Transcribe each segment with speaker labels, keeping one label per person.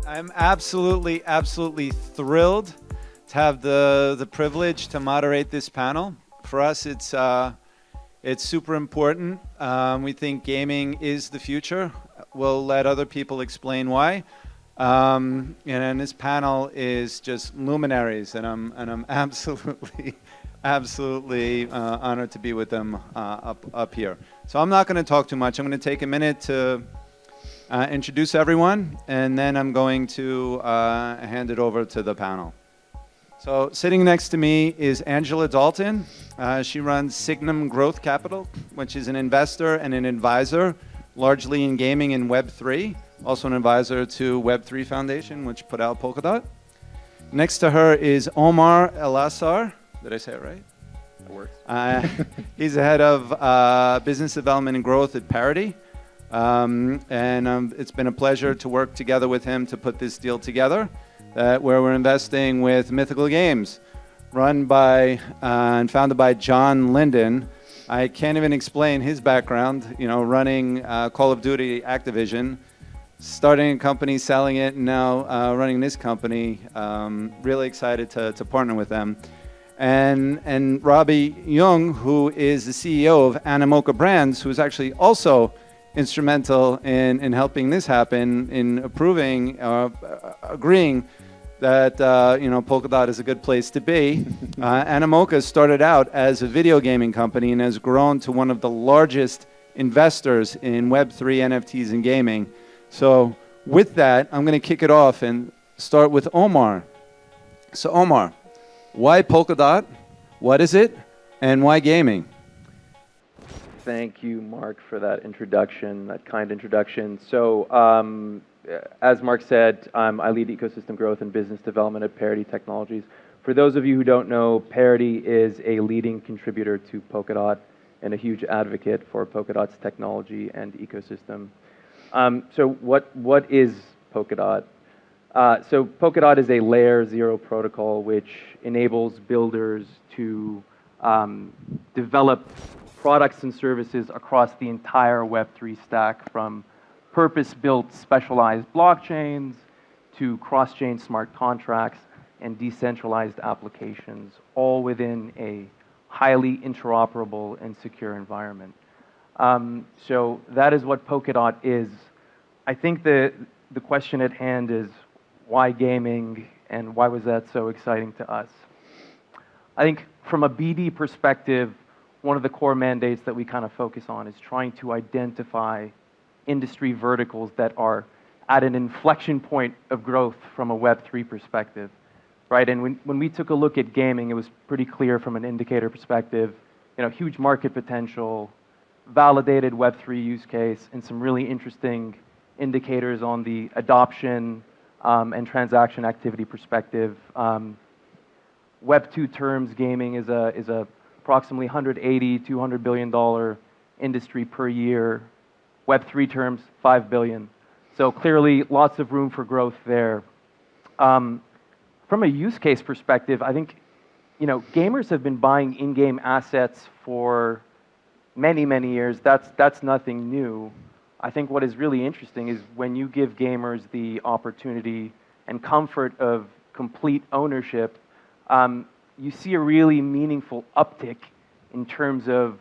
Speaker 1: I'm absolutely thrilled to have the privilege to moderate this panel. For us, it's super important. We think gaming is the future. We'll let other people explain why. And this panel is just luminaries, and I'm absolutely honored to be with them up here. So I'm not going to talk too much. I'm going to take a minute to introduce everyone, and then I'm going to hand it over to the panel. So sitting next to me is Angela Dalton. She runs Signum Growth Capital, which is an investor and an advisor, largely in gaming and Web3. Also an advisor to Web3 Foundation, which put out Polkadot. Next to her is Omar Elassar. Did I say it right?
Speaker 2: It works.
Speaker 1: He's the head of business development and growth at Parity. It's been a pleasure to work together with him to put this deal together, where we're investing with Mythical Games, run by and founded by John Linden. I can't even explain his background, running Call of Duty Activision, starting a company, selling it, and now running this company. Really excited to partner with them. And Robby Yung, who is the CEO of Animoca Brands, who is actually also instrumental in helping this happen, in approving, agreeing that Polkadot is a good place to be. Animoca started out as a video gaming company and has grown to one of the largest investors in Web3, NFTs, and gaming. So with that, I'm going to kick it off and start with Omar. So Omar, why Polkadot? What is it? And why gaming?
Speaker 2: Thank you, Mark, for that introduction, that kind introduction. So, as Mark said, I lead ecosystem growth and business development at Parity Technologies. For those of you who don't know, Parity is a leading contributor to Polkadot and a huge advocate for Polkadot's technology and ecosystem. So what is Polkadot? So Polkadot is a layer 0 protocol which enables builders to develop products and services across the entire Web3 stack, from purpose-built specialized blockchains to cross-chain smart contracts and decentralized applications, all within a highly interoperable and secure environment. So that is what Polkadot is. I think the question at hand is, why gaming, and why was that so exciting to us? I think from a BD perspective, one of the core mandates that we kind of focus on is trying to identify industry verticals that are at an inflection point of growth from a Web3 perspective, right? And when we took a look at gaming, it was pretty clear from an indicator perspective, huge market potential, validated Web3 use case, and some really interesting indicators on the adoption and transaction activity perspective. Web2 terms, gaming is a approximately $180, $200 billion industry per year. Web3 terms, $5 billion. So clearly, lots of room for growth there. From a use case perspective, I think, gamers have been buying in-game assets for many, many years. That's nothing new. I think what is really interesting is when you give gamers the opportunity and comfort of complete ownership, you see a really meaningful uptick in terms of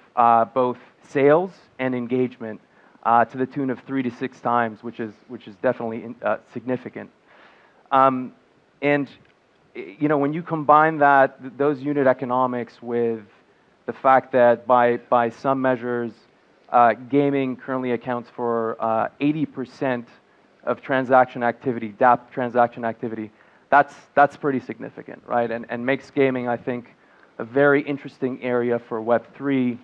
Speaker 2: both sales and engagement to the tune of 3 to 6 times, which is definitely significant. And when you combine those unit economics with the fact that by some measures, gaming currently accounts for 80% of transaction activity, DApp transaction activity. That's pretty significant, right? And makes gaming, I think, a very interesting area for Web3,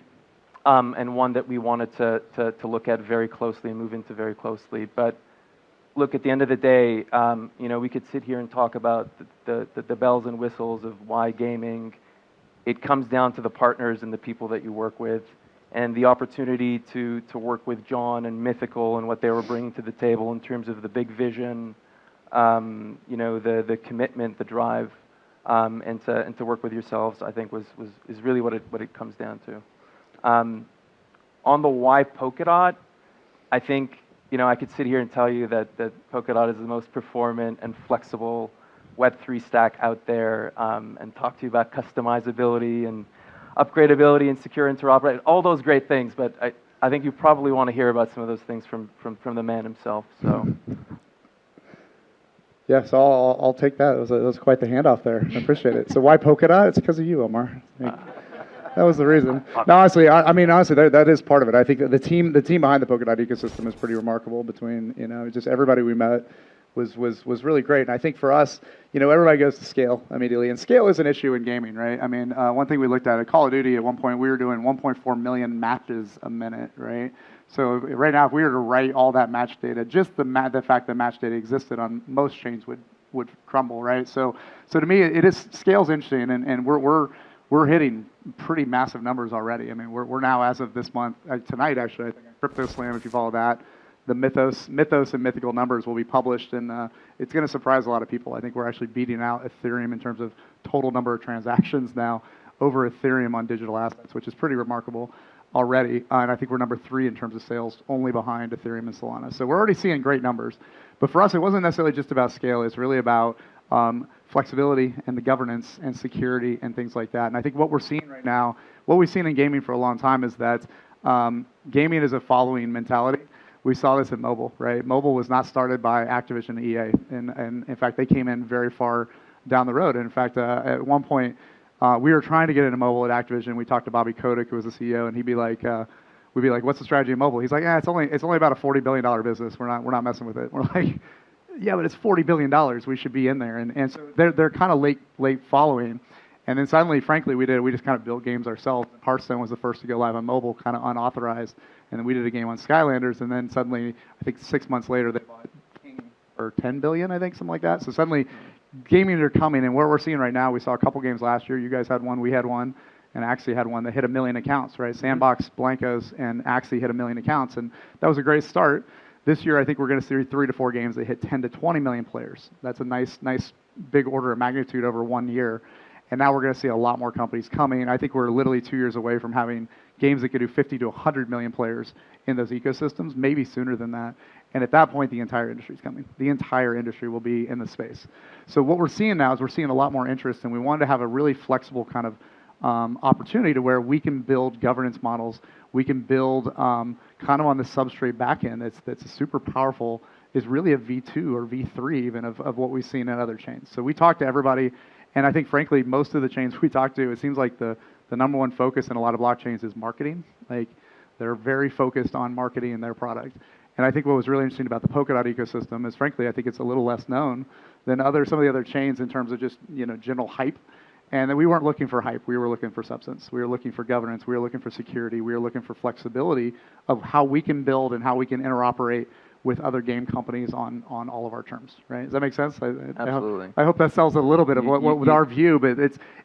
Speaker 2: and one that we wanted to look at very closely and move into very closely. But look, at the end of the day, we could sit here and talk about the bells and whistles of why gaming. It comes down to the partners and the people that you work with, and the opportunity to work with John and Mythical and what they were bringing to the table in terms of the big vision, the commitment, the drive, and to work with yourselves, I think is really what it comes down to. On the why Polkadot, I think I could sit here and tell you that Polkadot is the most performant and flexible Web3 stack out there, and talk to you about customizability and upgradability and secure interoperability, all those great things. But I think you probably want to hear about some of those things from the man himself. So.
Speaker 3: Yeah, so I'll take that. It was quite the handoff there. I appreciate it. So why Polkadot? It's because of you, Omar. That was the reason. No, honestly, honestly, that is part of it. I think that the team behind the Polkadot ecosystem is pretty remarkable. Between just everybody we met was really great. And I think for us, everybody goes to scale immediately, and scale is an issue in gaming, right? I mean, one thing we looked at Call of Duty at one point, we were doing 1.4 million matches a minute, right? So right now, if we were to write all that match data, just the fact that match data existed on most chains would crumble, right? So to me, scale's interesting, and we're hitting pretty massive numbers already. I mean, we're now, as of this month, tonight actually, I think Crypto Slam, if you follow that, the Mythos and Mythical numbers will be published, and it's going to surprise a lot of people. I think we're actually beating out Ethereum in terms of total number of transactions now over Ethereum on digital assets, which is pretty remarkable already. And I think we're number 3 in terms of sales, only behind Ethereum and Solana. So we're already seeing great numbers. But for us, it wasn't necessarily just about scale. It's really about flexibility and the governance and security and things like that. And I think what we're seeing right now, what we've seen in gaming for a long time, is that gaming is a following mentality. We saw this in mobile, right? Mobile was not started by Activision and EA. And in fact, they came in very far down the road. And in fact, at one point, we were trying to get into mobile at Activision. We talked to Bobby Kotick, who was the CEO, and he'd be like, we'd be like, "What's the strategy in mobile?" He's like, "Yeah, it's only about a $40 billion business. We're not messing with it." We're like, "Yeah, but it's $40 billion. We should be in there." And so they're kind of late following. And then suddenly, frankly, we just kind of built games ourselves. Hearthstone was the first to go live on mobile, kind of unauthorized. And then we did a game on Skylanders, and then suddenly, I think 6 months later, they bought King for $10 billion, I think, something like that. So suddenly, gaming are coming, and what we're seeing right now, we saw a couple games last year. You guys had one, we had one, and Axie had one that hit 1 million accounts, right? Sandbox, Blankos, and Axie hit 1 million accounts, and that was a great start. This year, I think we're going to see 3 to 4 games that hit 10 to 20 million players. That's a nice big order of magnitude over 1 year. And now we're going to see a lot more companies coming. I think we're literally 2 years away from having games that could do 50 to 100 million players in those ecosystems, maybe sooner than that. And at that point, the entire industry is coming. The entire industry will be in the space. So what we're seeing now is we're seeing a lot more interest, and we wanted to have a really flexible kind of opportunity to where we can build governance models. We can build kind of on the substrate backend that's super powerful, is really a V2 or V3 even of what we've seen in other chains. So we talked to everybody. And I think, frankly, most of the chains we talk to, it seems like the number one focus in a lot of blockchains is marketing. Like, they're very focused on marketing in their product. And I think what was really interesting about the Polkadot ecosystem is, frankly, I think it's a little less known than some of the other chains in terms of just general hype. And that we weren't looking for hype. We were looking for substance. We were looking for governance. We were looking for security. We were looking for flexibility of how we can build and how we can interoperate with other game companies on all of our terms, right? Does that make sense?
Speaker 2: Absolutely.
Speaker 3: I hope that sells a little bit of what with our view, but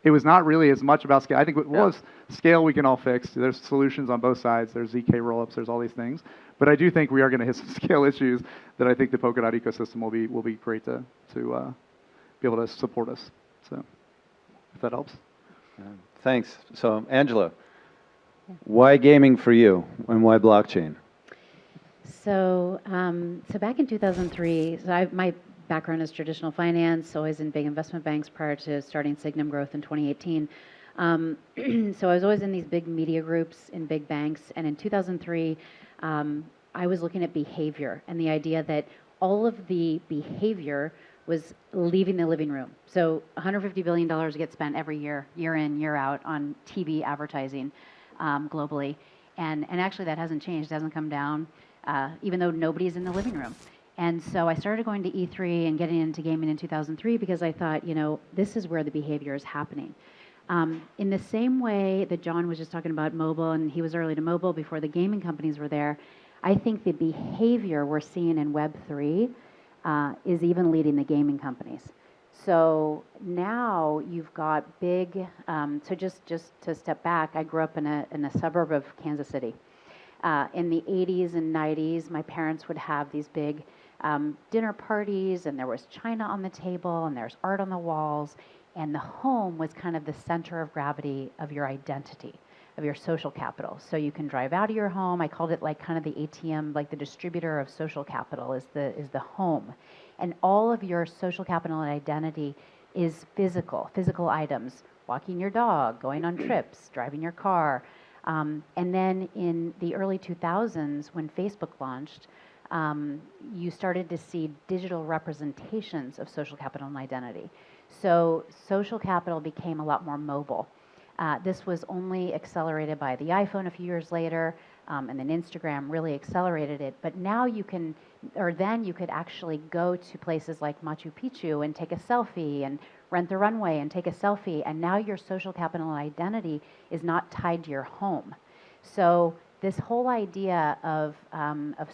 Speaker 3: it was not really as much about scale. I think what was scale we can all fix. There's solutions on both sides. There's ZK rollups. There's all these things. But I do think we are going to hit some scale issues that I think the Polkadot ecosystem will be great to be able to support us. So if that helps.
Speaker 1: Thanks. So Angela, why gaming for you and why blockchain?
Speaker 4: So back in 2003, my background is traditional finance, always in big investment banks prior to starting Signum Growth in 2018. So I was always in these big media groups in big banks. And in 2003, I was looking at behavior and the idea that all of the behavior was leaving the living room. So $150 billion gets spent every year, year in, year out, on TV advertising globally. And actually that hasn't changed, it hasn't come down. Even though nobody's in the living room. And so I started going to E3 and getting into gaming in 2003 because I thought, this is where the behavior is happening. In the same way that John was just talking about mobile, and he was early to mobile before the gaming companies were there, I think the behavior we're seeing in Web3 is even leading the gaming companies. So now you've got big, so just to step back, I grew up in a suburb of Kansas City. In the 80s and 90s, my parents would have these big dinner parties, and there was china on the table, and there's art on the walls, and the home was kind of the center of gravity of your identity. your social capital. So you can drive out of your home. I called it like kind of the ATM, like the distributor of social capital is the home. And all of your social capital and identity is physical items, walking your dog, going on trips, driving your car. And then in the early 2000s, when Facebook launched, you started to see digital representations of social capital and identity. So social capital became a lot more mobile. This was only accelerated by the iPhone a few years later, and then Instagram really accelerated it. But now you can, or then you could actually go to places like Machu Picchu and take a selfie, and rent the runway and take a selfie, and now your social capital and identity is not tied to your home. So this whole idea of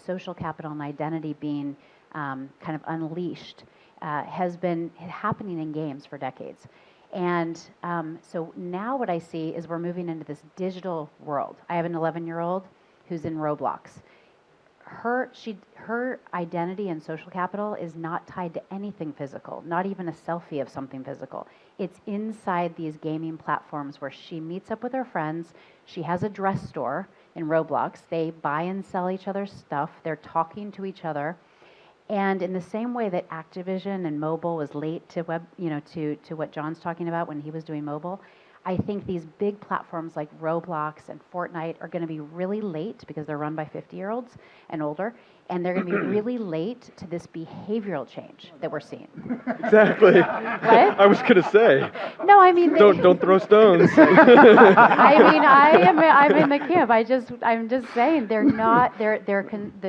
Speaker 4: social capital and identity being kind of unleashed has been happening in games for decades. And so now what I see is we're moving into this digital world. I have an 11-year-old who's in Roblox. Her identity and social capital is not tied to anything physical, not even a selfie of something physical. It's inside these gaming platforms where she meets up with her friends. She has a dress store in Roblox. They buy and sell each other's stuff. They're talking to each other. And in the same way that Activision and mobile was late to web, to what John's talking about when he was doing mobile, I think these big platforms like Roblox and Fortnite are going to be really late because they're run by 50-year-olds and older, and they're going to be really late to this behavioral change that we're seeing.
Speaker 5: Exactly.
Speaker 4: What?
Speaker 5: I was going to say.
Speaker 4: No, I mean
Speaker 5: Don't throw stones.
Speaker 4: I mean, I'm in the camp. I'm just saying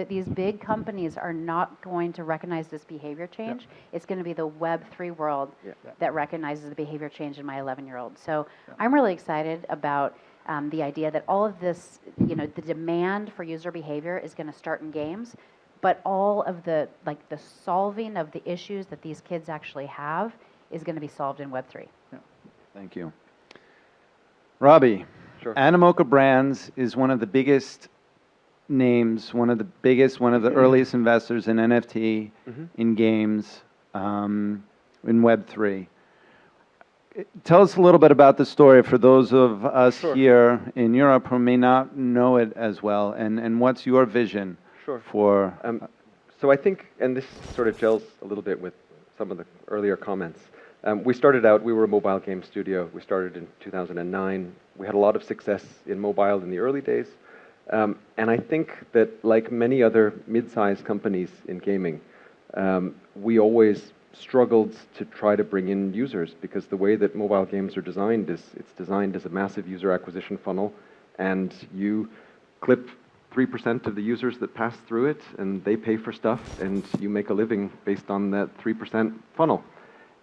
Speaker 4: these big companies are not going to recognize this behavior change.
Speaker 3: Yep.
Speaker 4: It's going to be the Web3 world that recognizes the behavior change in my 11-year-old. So I'm really excited about the idea that all of this, the demand for user behavior is going to start in games, but all of the solving of the issues that these kids actually have is going to be solved in Web3.
Speaker 3: Yeah.
Speaker 1: Thank you. Robby,
Speaker 5: Sure.
Speaker 1: Animoca Brands is one of the biggest names, one of the earliest investors in NFT, in games, in Web3. Tell us a little bit about the story for those of us
Speaker 5: Sure.
Speaker 1: here in Europe who may not know it as well, and what's your vision
Speaker 5: Sure.
Speaker 1: for...
Speaker 5: So I think, and this sort of gels a little bit with some of the earlier comments. We started out, we were a mobile game studio. We started in 2009. We had a lot of success in mobile in the early days. And I think that like many other mid-sized companies in gaming, we always struggled to try to bring in users, because the way that mobile games are designed is it's designed as a massive user acquisition funnel, and you clip 3% of the users that pass through it, and they pay for stuff, and you make a living based on that 3% funnel.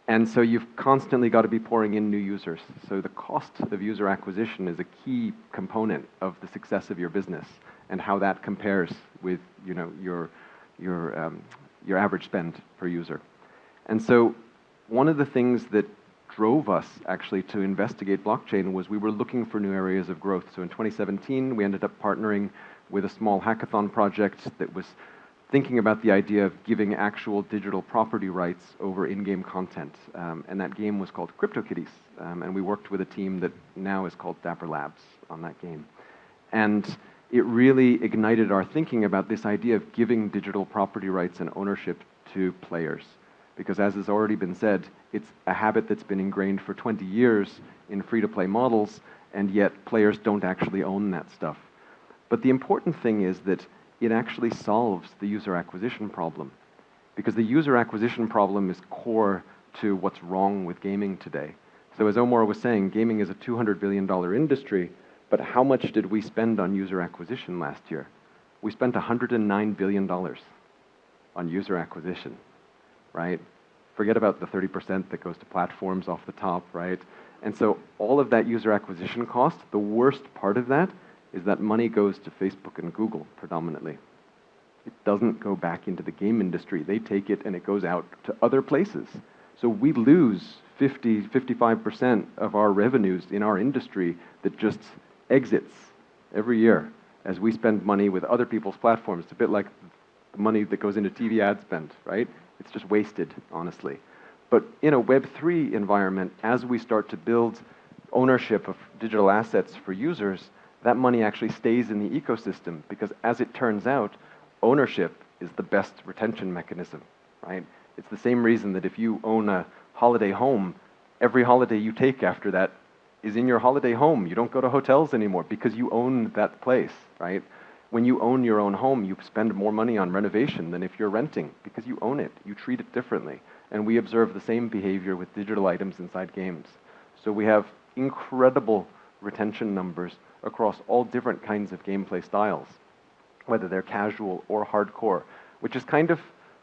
Speaker 5: And so you've constantly got to be pouring in new users. So the cost of user acquisition is a key component of the success of your business, and how that compares with your average spend per user. And so one of the things that drove us actually to investigate blockchain was we were looking for new areas of growth. So in 2017, we ended up partnering with a small hackathon project that was thinking about the idea of giving actual digital property rights over in-game content. And that game was called CryptoKitties. And we worked with a team that now is called Dapper Labs on that game. And it really ignited our thinking about this idea of giving digital property rights and ownership to players. Because as has already been said, it's a habit that's been ingrained for 20 years in free-to-play models, and yet players don't actually own that stuff. But the important thing is that it actually solves the user acquisition problem. Because the user acquisition problem is core to what's wrong with gaming today. So as Omar was saying, gaming is a $200 billion industry, but how much did we spend on user acquisition last year? We spent $109 billion on user acquisition. Right? Forget about the 30% that goes to platforms off the top, right? And so all of that user acquisition cost, the worst part of that is that money goes to Facebook and Google predominantly. It doesn't go back into the game industry. They take it and it goes out to other places. So we lose 55% of our revenues in our industry that just exits every year as we spend money with other people's platforms. It's a bit like the money that goes into TV ad spend, right? It's just wasted, honestly. But in a Web3 environment, as we start to build ownership of digital assets for users, that money actually stays in the ecosystem because, as it turns out, ownership is the best retention mechanism, right? It's the same reason that if you own a holiday home, every holiday you take after that is in your holiday home. You don't go to hotels anymore because you own that place, right? When you own your own home, you spend more money on renovation than if you're renting because you own it. You treat it differently. And we observe the same behavior with digital items inside games. So we have incredible retention numbers across all different kinds of gameplay styles, whether they're casual or hardcore, which is kind of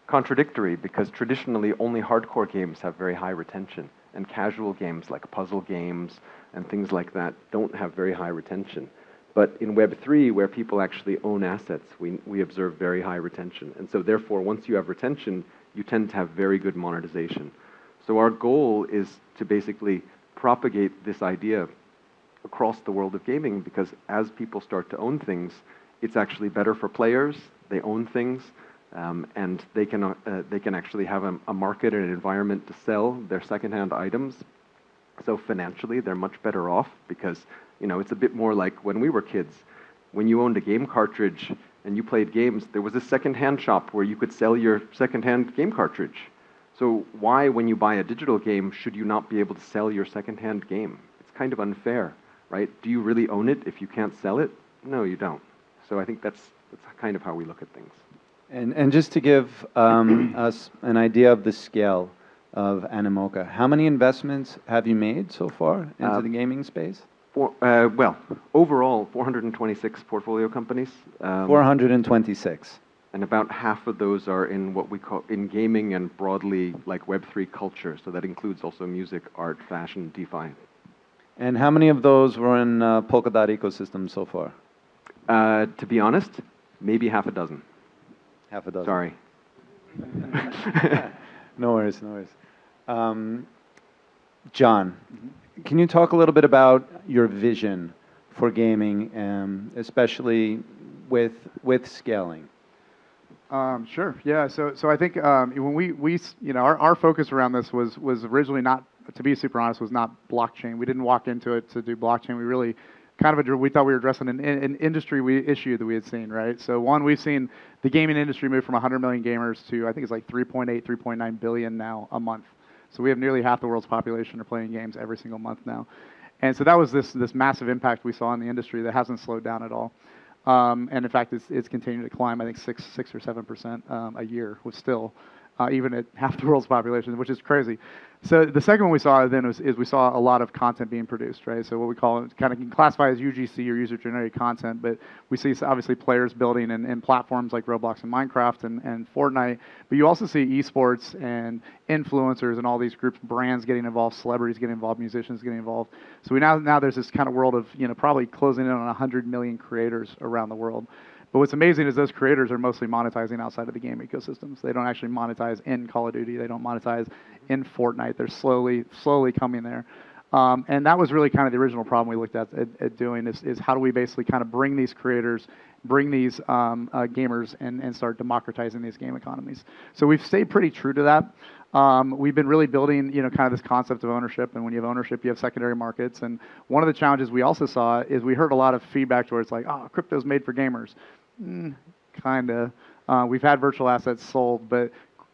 Speaker 5: contradictory because traditionally only hardcore games have very high retention, and casual games like puzzle games and things like that don't have very high retention. But in Web3, where people actually own assets, we observe very high retention. And so therefore, once you have retention, you tend to have very good monetization. So our goal is to basically propagate this idea across the world of gaming, because as people start to own things, it's actually better for players. They own things, and they can actually have a market and an environment to sell their secondhand items. So financially, they're much better off because, you know, it's a bit more like when we were kids. When you owned a game cartridge and you played games, there was a secondhand shop where you could sell your secondhand game cartridge. So why, when you buy a digital game, should you not be able to sell your secondhand game? It's kind of unfair, right? Do you really own it if you can't sell it? No, you don't. So I think that's kind of how we look at things.
Speaker 1: And just to give us an idea of the scale of Animoca, how many investments have you made so far into the gaming space?
Speaker 5: Well, overall, 426 portfolio companies.
Speaker 1: 426.
Speaker 5: And about half of those are in what we call in gaming and broadly like Web3 culture. So that includes also music, art, fashion, DeFi.
Speaker 1: And how many of those were in Polkadot ecosystem so far?
Speaker 5: To be honest, maybe half a dozen.
Speaker 1: Half a dozen.
Speaker 5: Sorry.
Speaker 1: No worries, no worries. John, can you talk a little bit about your vision for gaming, especially with scaling?
Speaker 3: Sure. Yeah. So I think when we you know our focus around this was originally not, to be super honest, was not blockchain. We didn't walk into it to do blockchain. We really we thought we were addressing an industry issue that we had seen, right? So one, we've seen the gaming industry move from 100 million gamers to, I think it's like 3.8, 3.9 billion now a month. So we have nearly half the world's population are playing games every single month now. And so that was this massive impact we saw in the industry that hasn't slowed down at all. And in fact, it's continuing to climb, I think 6 or 7% a year, was still, even at half the world's population, which is crazy. So the second one we saw then is we saw a lot of content being produced, right? So what we call it, kind of can classify as UGC or user-generated content, but we see obviously players building in platforms like Roblox and Minecraft and Fortnite, but you also see esports and influencers and all these groups, brands getting involved, celebrities getting involved, musicians getting involved. So we now there's this kind of world of, you know, probably closing in on 100 million creators around the world. But what's amazing is those creators are mostly monetizing outside of the game ecosystems. They don't actually monetize in Call of Duty. They don't monetize in Fortnite. They're slowly coming there. And that was really kind of the original problem we looked at doing is how do we basically kind of bring these creators, bring these gamers and start democratizing these game economies. So we've stayed pretty true to that. We've been really building, you know, kind of this concept of ownership, and when you have ownership, you have secondary markets. And one of the challenges we also saw is we heard a lot of feedback towards like, oh, crypto's made for gamers. Kinda. We've had virtual assets sold, but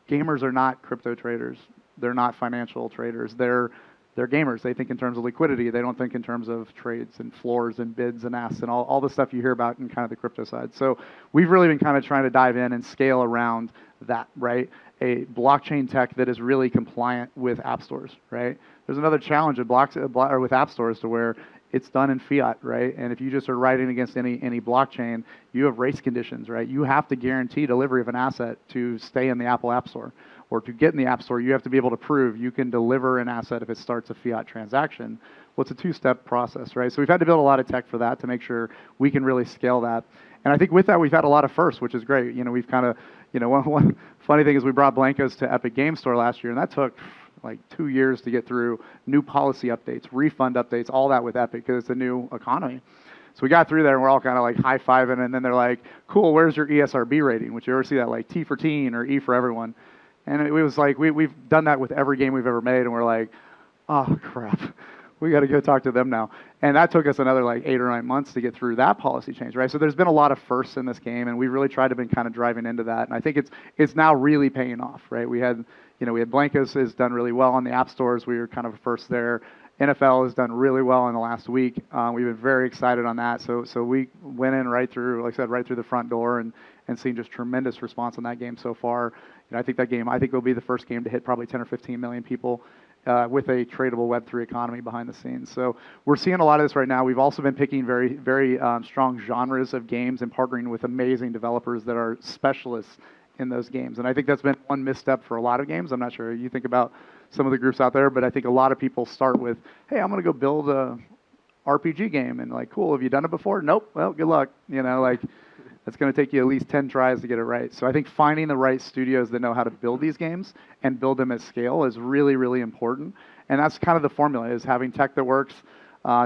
Speaker 3: gamers are not crypto traders. They're not financial traders. They're gamers. They think in terms of liquidity. They don't think in terms of trades and floors and bids and asks and all the stuff you hear about in kind of the crypto side. So we've really been kind of trying to dive in and scale around that, right? A blockchain tech that is really compliant with app stores, right? There's another challenge with app stores to where it's done in fiat, right? And if you just are writing against any blockchain, you have race conditions, right? You have to guarantee delivery of an asset to stay in the Apple App Store. Or to get in the App Store, you have to be able to prove you can deliver an asset if it starts a fiat transaction. Well, it's a two-step process, right? So we've had to build a lot of tech for that to make sure we can really scale that. And I think with that, we've had a lot of firsts, which is great. You know, we've kind of, you know, one funny thing is we brought Blankos to Epic Game Store last year, and that took like 2 years to get through new policy updates, refund updates, all that with Epic because it's a new economy. So we got through there and we're all kind of like high-fiving, and then they're like, cool, where's your ESRB rating? Which you ever see that, like T for teen or E for everyone. And it was like, we've done that with every game we've ever made, and we're like, oh, crap. we got to go talk to them now. And that took us another like 8 or 9 months to get through that policy change, right? So there's been a lot of firsts in this game, and we really tried to been kind of driving into that. And I think it's now really paying off, right? We had Blankos has done really well on the app stores. We were kind of first there. NFL has done really well in the last week. We've been very excited on that. So we went in right through, like I said, right through the front door and seen just tremendous response on that game so far. I think that game, will be the first game to hit probably 10 or 15 million people with a tradable Web3 economy behind the scenes. So we're seeing a lot of this right now. We've also been picking very, very strong genres of games and partnering with amazing developers that are specialists in those games. And I think that's been one misstep for a lot of games. I'm not sure you think about some of the groups out there, but I think a lot of people start with, hey, I'm going to go build a RPG game. And like, cool, have you done it before? Nope. Well, good luck. It's going to take you at least 10 tries to get it right. So I think finding the right studios that know how to build these games and build them at scale is really, really important. And that's kind of the formula, is having tech that works,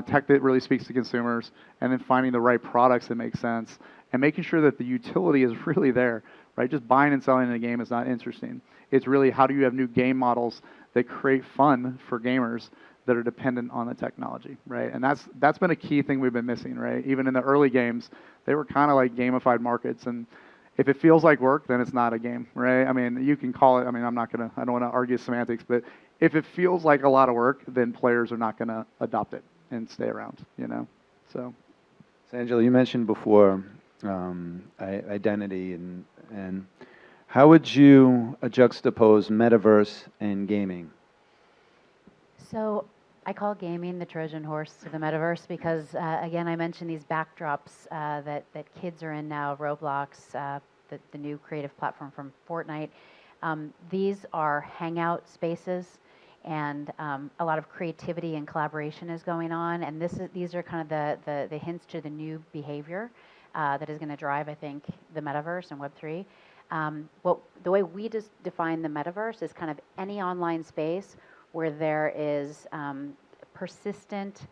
Speaker 3: tech that really speaks to consumers, and then finding the right products that make sense, and making sure that the utility is really there, right? Just buying and selling in a game is not interesting. It's really, how do you have new game models that create fun for gamers that are dependent on the technology, right? And that's been a key thing we've been missing, right? Even in the early games, they were kind of like gamified markets, and if it feels like work, then it's not a game, right? I mean, you can call it, I don't want to argue semantics, but if it feels like a lot of work, then players are not going to adopt it and stay around, So
Speaker 1: Angela, you mentioned before identity, and how would you juxtapose metaverse and gaming?
Speaker 4: So I call gaming the Trojan horse to the metaverse because, again, I mentioned these backdrops that kids are in now, Roblox, the new creative platform from Fortnite. These are hangout spaces, and a lot of creativity and collaboration is going on. And these are kind of the hints to the new behavior that is going to drive, I think, the metaverse and Web3. The way we just define the metaverse is kind of any online space where there is persistent,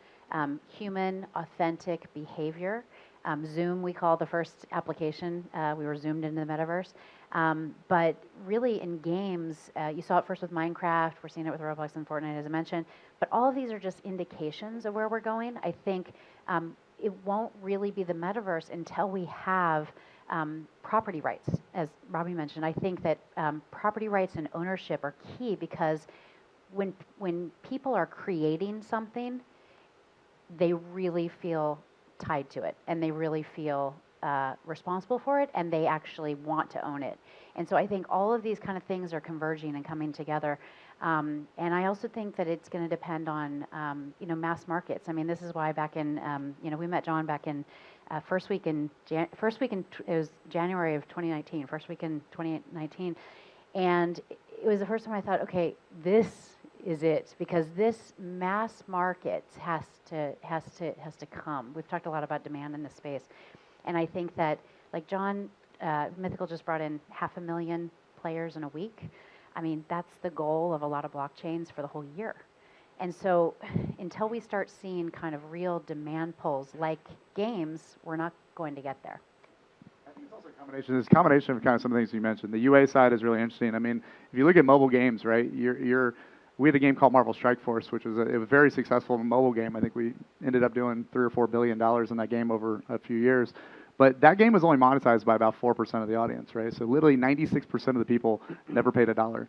Speaker 4: human, authentic behavior. Zoom, we call the first application. We were zoomed into the metaverse. But really in games, you saw it first with Minecraft. We're seeing it with Roblox and Fortnite, as I mentioned. But all of these are just indications of where we're going. I think it won't really be the metaverse until we have property rights, as Robby mentioned. I think that property rights and ownership are key, because when people are creating something, they really feel tied to it, and they really feel responsible for it, and they actually want to own it. And so I think all of these kind of things are converging and coming together. And I also think that it's going to depend on mass markets. This is why back in we met John back in first week in it was January of 2019, first week in 2019, and it was the first time I thought, okay, this is it, because this mass market has to come. We've talked a lot about demand in this space, and I think that, like John, Mythical just brought in 500,000 players in a week. That's the goal of a lot of blockchains for the whole year. And so until we start seeing kind of real demand pulls like games, we're not going to get there.
Speaker 3: I think it's also a combination. It's a combination of kind of some of the things you mentioned. The UA side is really interesting. If you look at mobile games, right, we had a game called Marvel Strike Force, which was it was very successful mobile game. I think we ended up doing $3 or $4 billion in that game over a few years. But that game was only monetized by about 4% of the audience, right? So literally 96% of the people never paid $1.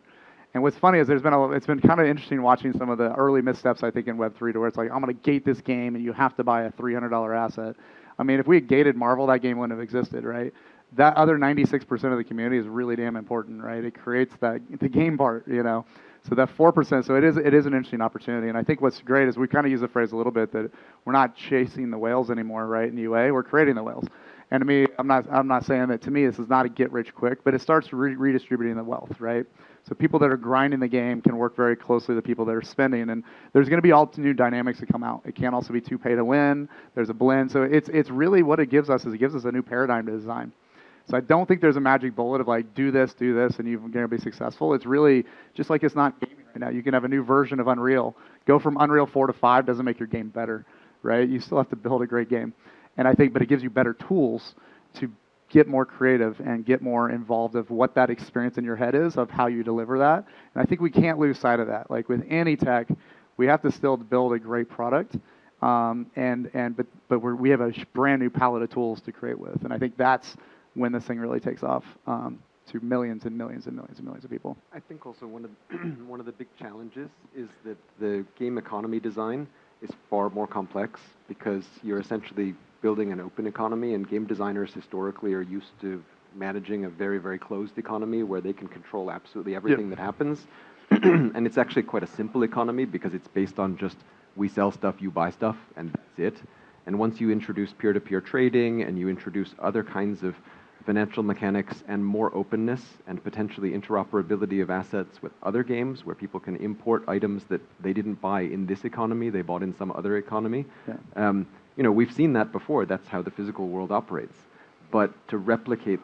Speaker 3: And what's funny is it's been kind of interesting watching some of the early missteps, I think, in Web3, to where it's like, I'm going to gate this game and you have to buy a $300 asset. If we had gated Marvel, that game wouldn't have existed, right? That other 96% of the community is really damn important, right? It creates the game part, So that 4%, so it is an interesting opportunity. And I think what's great is we kind of use the phrase a little bit that we're not chasing the whales anymore, right? In UA, we're creating the whales. And to me, I'm not saying that, to me, this is not a get rich quick, but it starts redistributing the wealth, right? So people that are grinding the game can work very closely with the people that are spending, and there's going to be all new dynamics that come out. It can't also be too pay to win. There's a blend. So it's really what it gives us is it gives us a new paradigm to design. So I don't think there's a magic bullet of like, do this, and you're going to be successful. It's really just like it's not gaming right now. You can have a new version of Unreal. Go from Unreal 4 to 5 doesn't make your game better, right? You still have to build a great game. And I think, but it gives you better tools to get more creative and get more involved of what that experience in your head is of how you deliver that. And I think we can't lose sight of that. Like with any tech, We have to still build a great product, but we have a brand new palette of tools to create with, and I think that's when this thing really takes off to millions and millions and millions and millions of people.
Speaker 5: I think also one of the big challenges is that the game economy design is far more complex because you're essentially building an open economy, and game designers historically are used to managing a very, very closed economy where they can control absolutely everything that happens. And it's actually quite a simple economy because it's based on just we sell stuff, you buy stuff, and that's it. And once you introduce peer-to-peer trading and you introduce other kinds of financial mechanics and more openness and potentially interoperability of assets with other games where people can import items that they didn't buy in this economy, they bought in some other economy. We've seen that before. That's how the physical world operates. But to replicate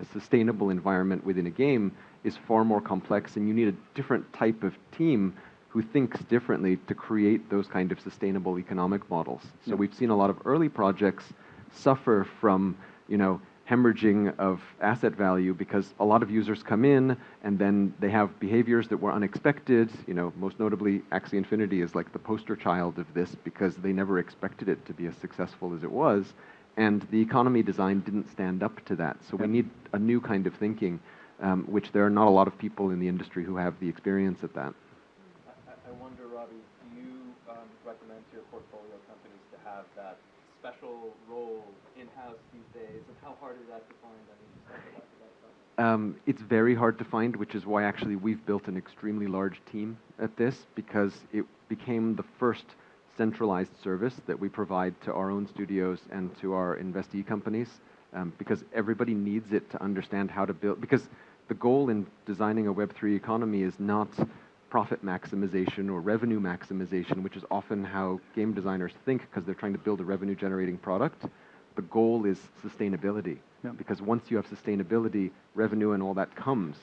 Speaker 5: a sustainable environment within a game is far more complex, and you need a different type of team who thinks differently to create those kind of sustainable economic models. So we've seen a lot of early projects suffer from, hemorrhaging of asset value because a lot of users come in and then they have behaviors that were unexpected. Most notably, Axie Infinity is like the poster child of this because they never expected it to be as successful as it was. And the economy design didn't stand up to that. So we need a new kind of thinking, which there are not a lot of people in the industry who have the experience at that.
Speaker 2: I wonder, Robby, do you recommend to your portfolio companies to have that special role in-house these days, and how hard is that to find?
Speaker 5: It's very hard to find, which is why actually we've built an extremely large team at this, because it became the first centralized service that we provide to our own studios and to our investee companies, because everybody needs it to understand how to build. Because the goal in designing a Web3 economy is not profit maximization or revenue maximization, which is often how game designers think because they're trying to build a revenue generating product. The goal is sustainability, because once you have sustainability, revenue and all that comes,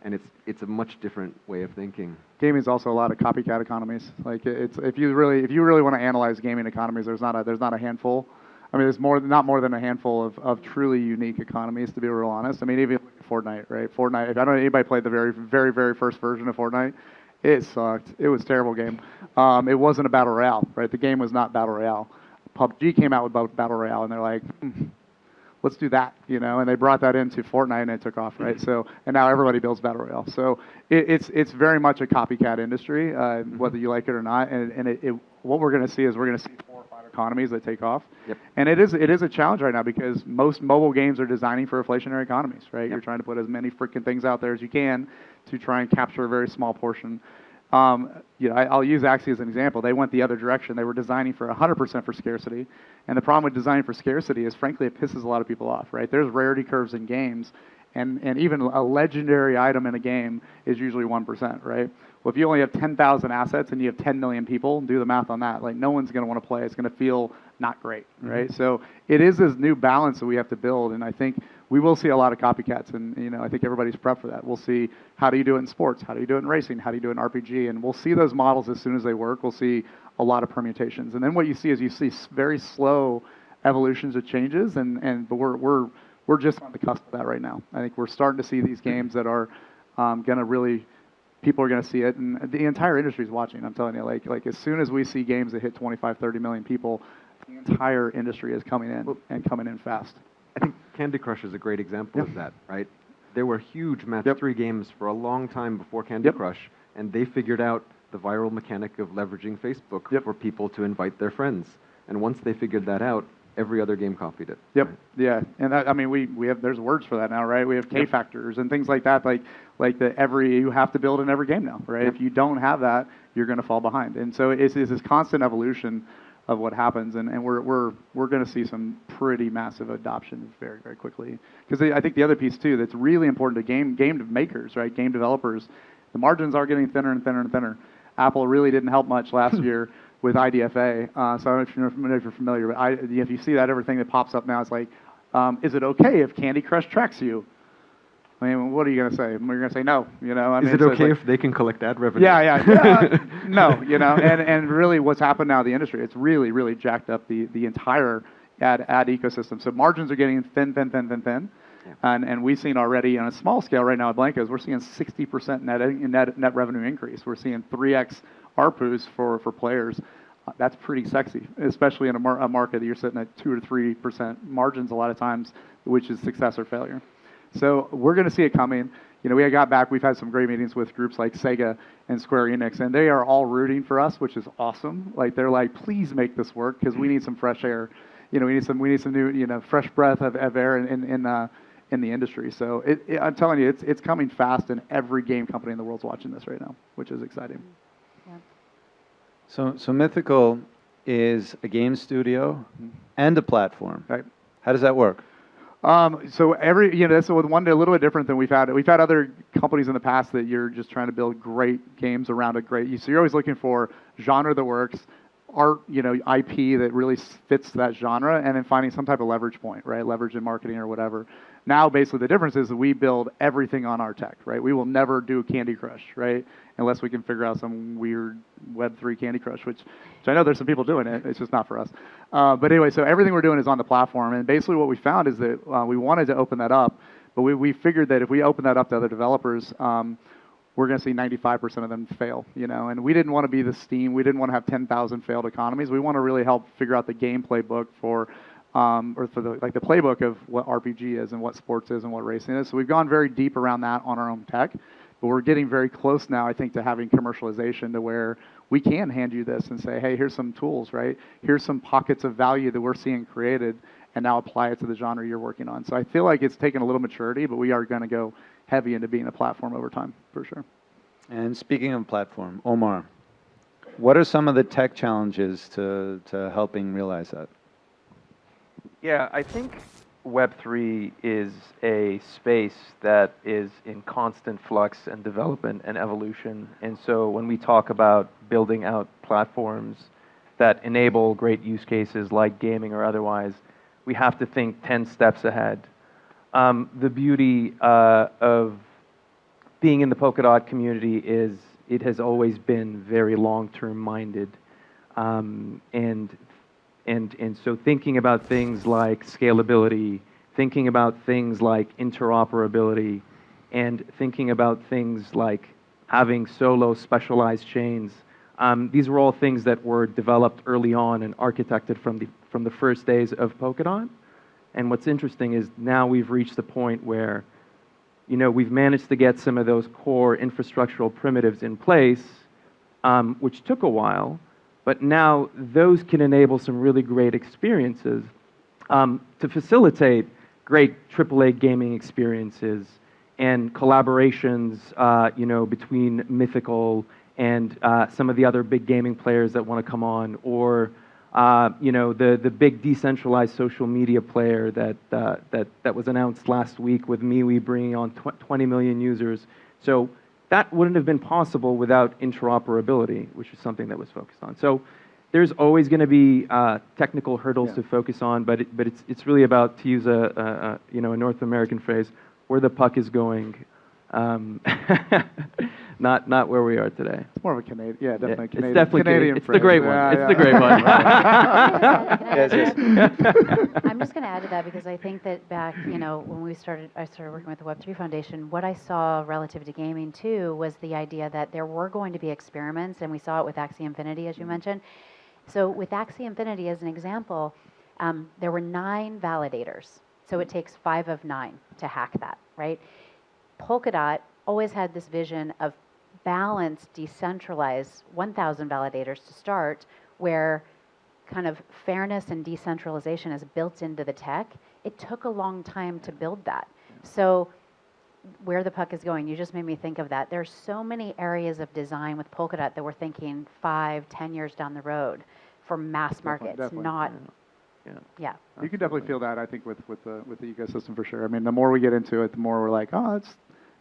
Speaker 5: and it's a much different way of thinking.
Speaker 3: Gaming is also a lot of copycat economies. Like if you really want to analyze gaming economies, there's not a handful. I mean, there's not more than a handful of truly unique economies, to be real honest. I mean, even Fortnite, right? Fortnite. If I don't know anybody played the very, very, very first version of Fortnite, it sucked. It was a terrible game. It wasn't a battle royale, right? The game was not battle royale. PUBG came out with battle royale, and they're like, let's do that, and they brought that into Fortnite, and it took off, right? So, and now everybody builds battle royale. So it's very much a copycat industry, whether you like it or not. And what we're going to see is 4 or 5 economies that take off.
Speaker 5: Yep.
Speaker 3: And it is a challenge right now because most mobile games are designing for inflationary economies, right? Yep. You're trying to put as many freaking things out there as you can to try and capture a very small portion. I'll use Axie as an example. They went the other direction. They were designing for 100% for scarcity. And the problem with designing for scarcity is, frankly, it pisses a lot of people off, right? There's rarity curves in games, and even a legendary item in a game is usually 1%, right? Well, if you only have 10,000 assets and you have 10 million people, do the math on that. Like, no one's going to want to play. It's going to feel not great, right? So it is this new balance that we have to build, and I think we will see a lot of copycats, and I think everybody's prepped for that. We'll see how do you do it in sports, how do you do it in racing, how do you do it in RPG, and we'll see those models as soon as they work. We'll see a lot of permutations, and then what you see is very slow evolutions of changes, but we're just on the cusp of that right now. I think we're starting to see these games that are going to really, people are going to see it, and the entire industry is watching. I'm telling you, like as soon as we see games that hit 25, 30 million people, the entire industry is coming in and coming in fast.
Speaker 5: I think Candy Crush is a great example of that, right? There were huge match 3 games for a long time before Candy Crush, and they figured out the viral mechanic of leveraging Facebook for people to invite their friends. And once they figured that out, every other game copied it.
Speaker 3: Yep. Right? Yeah. And that, I mean, we have, there's words for that now, right? We have K factors and things like that. You have to build in every game now, right? If you don't have that, you're going to fall behind. And so it's this constant evolution of what happens, and we're going to see some pretty massive adoption very, very quickly. Because I think the other piece too that's really important to game makers, right? Game developers, the margins are getting thinner and thinner and thinner. Apple really didn't help much last year with IDFA. So I don't know if you're familiar, but if you see that everything that pops up now, it's like, is it okay if Candy Crush tracks you? I mean, what are you going to say? You're going to say no, I mean,
Speaker 5: is it okay if they can collect ad revenue?
Speaker 3: Yeah. No, and really what's happened now in the industry, it's really, really jacked up the entire ad ecosystem. So margins are getting thin. Yeah. And we've seen already on a small scale right now at Blankos, we're seeing 60% net revenue increase. We're seeing 3x ARPUs for players, that's pretty sexy, especially in a market that you're sitting at 2 or 3% margins a lot of times, which is success or failure. So we're going to see it coming. We got back, we've had some great meetings with groups like Sega and Square Enix, and they are all rooting for us, which is awesome. Like, they're like, please make this work, because we need some fresh air. We need some new, fresh breath of air in the industry. So I'm telling you, it's coming fast, and every game company in the world's watching this right now, which is exciting.
Speaker 4: Yeah.
Speaker 1: So Mythical is a game studio and a platform.
Speaker 3: Right.
Speaker 1: How does that work?
Speaker 3: So that's one a little bit different than we've had. We've had other companies in the past that you're just trying to build great games around so you're always looking for genre that works, art, IP that really fits that genre, and then finding some type of leverage point, right? Leverage in marketing or whatever. Now, basically, the difference is that we build everything on our tech, right? We will never do Candy Crush, right? Unless we can figure out some weird Web3 Candy Crush, which I know there's some people doing it. It's just not for us. But anyway, so everything we're doing is on the platform. And basically what we found is that we wanted to open that up, but we figured that if we open that up to other developers, we're going to see 95% of them fail, And we didn't want to be the Steam. We didn't want to have 10,000 failed economies. We want to really help figure out the gameplay book for the playbook of what RPG is and what sports is and what racing is. So we've gone very deep around that on our own tech. But we're getting very close now, I think, to having commercialization to where we can hand you this and say, hey, here's some tools, right? Here's some pockets of value that we're seeing created, and now apply it to the genre you're working on. So I feel like it's taken a little maturity, but we are going to go heavy into being a platform over time, for sure.
Speaker 1: And speaking of platform, Omar, what are some of the tech challenges to helping realize that?
Speaker 2: Yeah, I think Web3 is a space that is in constant flux and development and evolution. And so when we talk about building out platforms that enable great use cases like gaming or otherwise, we have to think 10 steps ahead. The beauty of being in the Polkadot community is it has always been very long-term minded. And so thinking about things like scalability, thinking about things like interoperability, and thinking about things like having solo specialized chains. These were all things that were developed early on and architected from the first days of Polkadot. And what's interesting is now we've reached the point where, we've managed to get some of those core infrastructural primitives in place, which took a while. But now those can enable some really great experiences to facilitate great AAA gaming experiences and collaborations, between Mythical and some of the other big gaming players that want to come on, or the big decentralized social media player that was announced last week with MeWe bringing on 20 million users. So that wouldn't have been possible without interoperability, which is something that was focused on. So there's always going to be technical hurdles to focus on, but it's really about, to use a North American phrase, where the puck is going, not where we are today.
Speaker 3: It's more of a Canadian, definitely Canadian.
Speaker 2: It's definitely
Speaker 3: Canadian.
Speaker 2: It's the great one. It's the great one.
Speaker 4: I'm just going to add to that, because I think that back, when I started working with the Web3 Foundation, what I saw relative to gaming too was the idea that there were going to be experiments, and we saw it with Axie Infinity, as you mentioned. So with Axie Infinity as an example, there were 9 validators. So it takes 5 of 9 to hack that, right? Polkadot always had this vision of balanced, decentralized 1,000 validators to start, where kind of fairness and decentralization is built into the tech. It took a long time to build that. So where the puck is going, you just made me think of that. There's so many areas of design with Polkadot that we're thinking 5, 10 years down the road for mass markets,
Speaker 3: definitely.
Speaker 4: not... Yeah.
Speaker 3: You can definitely feel that, I think, with the ecosystem for sure. I mean, the more we get into it, the more we're like, oh,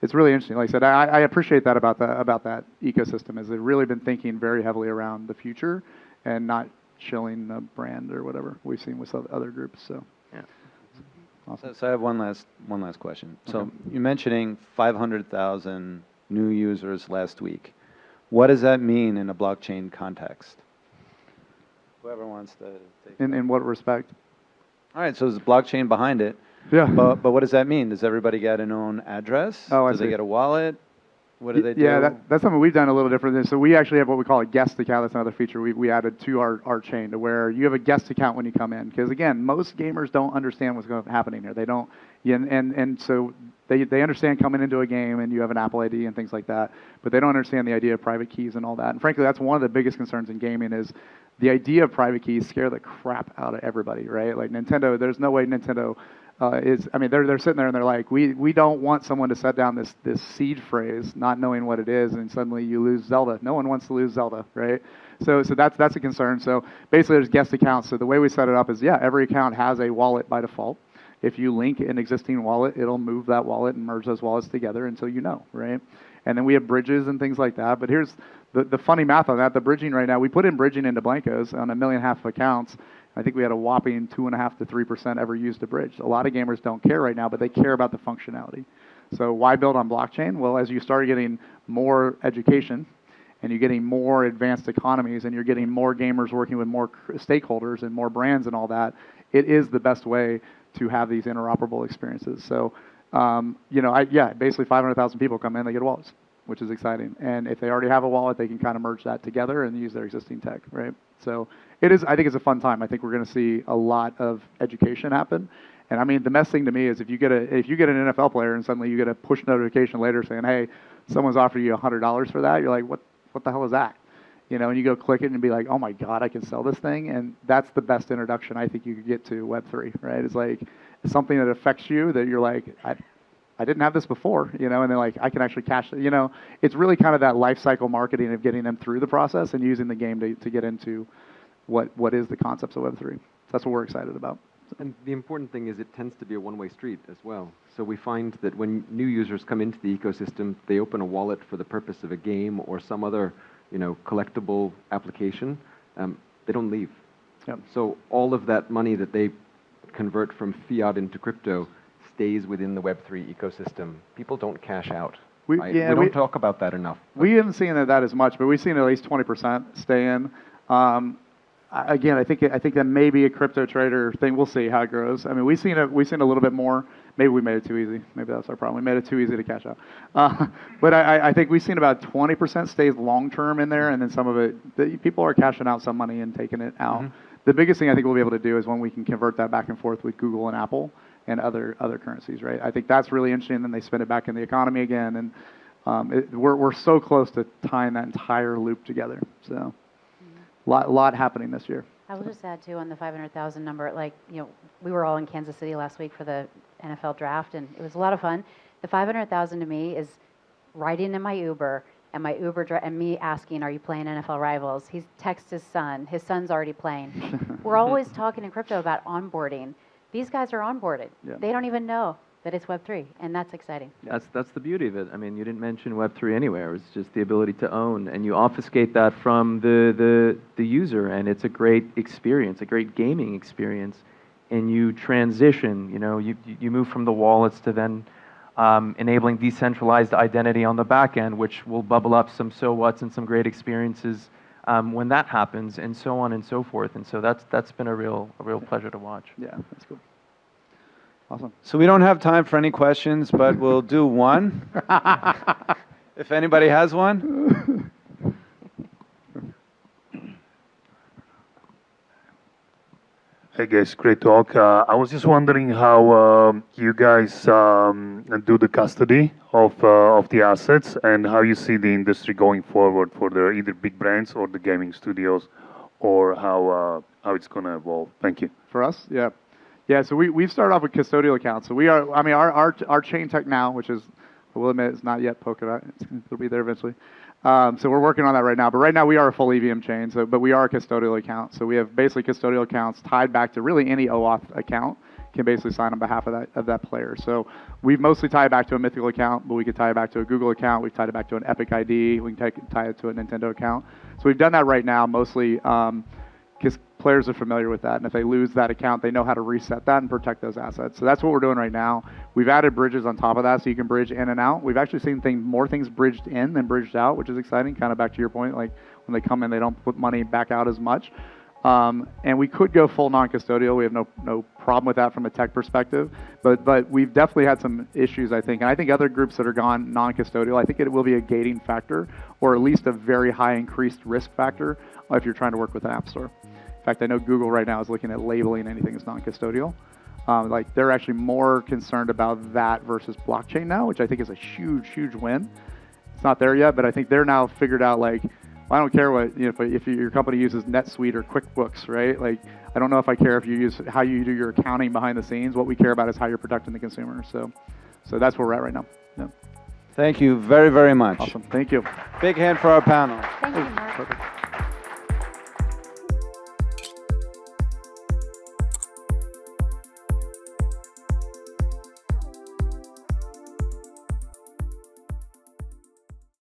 Speaker 3: it's really interesting. Like I said, I appreciate that about that ecosystem, is they've really been thinking very heavily around the future and not chilling a brand or whatever we've seen with other groups. So
Speaker 2: Yeah.
Speaker 3: Awesome.
Speaker 1: So I have one last question.
Speaker 3: Okay.
Speaker 1: So you're mentioning 500,000 new users last week. What does that mean in a blockchain context? Whoever wants to take it.
Speaker 3: In what respect?
Speaker 1: All right, so there's a blockchain behind it.
Speaker 3: Yeah.
Speaker 1: But what does that mean? Does everybody get an own address?
Speaker 3: Oh, I
Speaker 1: Do
Speaker 3: see.
Speaker 1: they get a wallet? What do they do?
Speaker 3: Yeah, that's something we've done a little different. So we actually have what we call a guest account. That's another feature we added to our chain, to where you have a guest account when you come in. Because again, most gamers don't understand what's happening here. They don't, and so they understand coming into a game and you have an Apple ID and things like that, but they don't understand the idea of private keys and all that. And frankly, that's one of the biggest concerns in gaming is the idea of private keys scare the crap out of everybody, right? Like Nintendo, there's no way Nintendo they're sitting there and they're like, we don't want someone to set down this seed phrase, not knowing what it is, and suddenly you lose Zelda. No one wants to lose Zelda, right? So that's a concern. So basically, there's guest accounts. So the way we set it up is, every account has a wallet by default. If you link an existing wallet, it'll move that wallet and merge those wallets together until you know, right? And then we have bridges and things like that. But here's the funny math on that. The bridging right now, we put in bridging into Blankos on 1.5 million accounts. I think we had a whopping 2.5 to 3% ever used a bridge. A lot of gamers don't care right now, but they care about the functionality. So why build on blockchain? Well, as you start getting more education and you're getting more advanced economies and you're getting more gamers working with more stakeholders and more brands and all that, it is the best way to have these interoperable experiences. So, basically 500,000 people come in, they get wallets, which is exciting. And if they already have a wallet, they can kind of merge that together and use their existing tech, right? So I think it's a fun time. I think we're going to see a lot of education happen. And I mean, the best thing to me is if you get an NFL player and suddenly you get a push notification later saying, hey, someone's offering you $100 for that, you're like, what the hell is that? And you go click it and be like, oh my God, I can sell this thing. And that's the best introduction I think you could get to Web3, right? It's like something that affects you that you're like, I didn't have this before, and they're like, I can actually cash it. It's really kind of that life cycle marketing of getting them through the process and using the game to get into what is the concepts of Web3. That's what we're excited about.
Speaker 5: And the important thing is it tends to be a one-way street as well. So we find that when new users come into the ecosystem, they open a wallet for the purpose of a game or some other, collectible application. They don't leave.
Speaker 3: Yep.
Speaker 5: So all of that money that they convert from fiat into crypto stays within the Web3 ecosystem. People don't cash out. We don't talk about that enough.
Speaker 3: We haven't seen that as much, but we've seen at least 20% stay in. Again, I think that may be a crypto trader thing. We'll see how it grows. I mean, we've seen a little bit more. Maybe we made it too easy. Maybe that's our problem. We made it too easy to cash out. But I think we've seen about 20% stays long term in there, and then some of it, people are cashing out some money and taking it out. Mm-hmm. The biggest thing I think we'll be able to do is when we can convert that back and forth with Google and Apple and other currencies, right? I think that's really interesting. And then they spend it back in the economy again, and we're so close to tying that entire loop together. So, lot happening this year.
Speaker 4: I will just add too on the 500,000 number. We were all in Kansas City last week for the NFL draft, and it was a lot of fun. The 500,000 to me is riding in my Uber. And my Uber and me asking, are you playing NFL Rivals? He texts his son. His son's already playing. We're always talking in crypto about onboarding. These guys are onboarded. Yeah. They don't even know that it's Web3, and that's exciting.
Speaker 2: That's the beauty of it. I mean, you didn't mention Web3 anywhere. It's just the ability to own, and you obfuscate that from the user, and it's a great experience, a great gaming experience. And you transition. You move from the wallets to then enabling decentralized identity on the back end, which will bubble up some so whats and some great experiences when that happens, and so on and so forth. And so that's been a real pleasure to watch.
Speaker 3: Yeah, that's cool. Awesome.
Speaker 1: So we don't have time for any questions, but we'll do one. If anybody has one.
Speaker 6: Hey guys, great talk. I was just wondering how you guys do the custody of the assets and how you see the industry going forward for the either big brands or the gaming studios, or how it's going to evolve. Thank you.
Speaker 3: For us, yeah. So we've started off with custodial accounts. So we are. I mean, our chain tech now, which is, I will admit, it's not yet Polkadot. It'll be there eventually. So we're working on that right now. But right now we are a full EVM chain. But we are a custodial account. So we have basically custodial accounts tied back to really any OAuth account can basically sign on behalf of that player. So we've mostly tied it back to a Mythical account, but we could tie it back to a Google account. We've tied it back to an Epic ID. We can tie it to a Nintendo account. So we've done that right now mostly because players are familiar with that. And if they lose that account, they know how to reset that and protect those assets. So that's what we're doing right now. We've added bridges on top of that so you can bridge in and out. We've actually seen more things bridged in than bridged out, which is exciting. Kind of back to your point, like when they come in, they don't put money back out as much. And we could go full non-custodial. We have no problem with that from a tech perspective. But we've definitely had some issues, I think. And I think other groups that are gone non-custodial, I think it will be a gating factor, or at least a very high increased risk factor if you're trying to work with an app store. In fact, I know Google right now is looking at labeling anything as non-custodial. Like they're actually more concerned about that versus blockchain now, which I think is a huge win. It's not there yet, but I think they're now figured out like, I don't care what, if your company uses NetSuite or QuickBooks, right? Like, I don't know if I care if you use how you do your accounting behind the scenes. What we care about is how you're protecting the consumer. So that's where we're at right now. Yeah.
Speaker 1: Thank you very, very much.
Speaker 3: Awesome. Thank you.
Speaker 1: Big hand for our panel.
Speaker 4: Thank you, Mark.
Speaker 3: Perfect.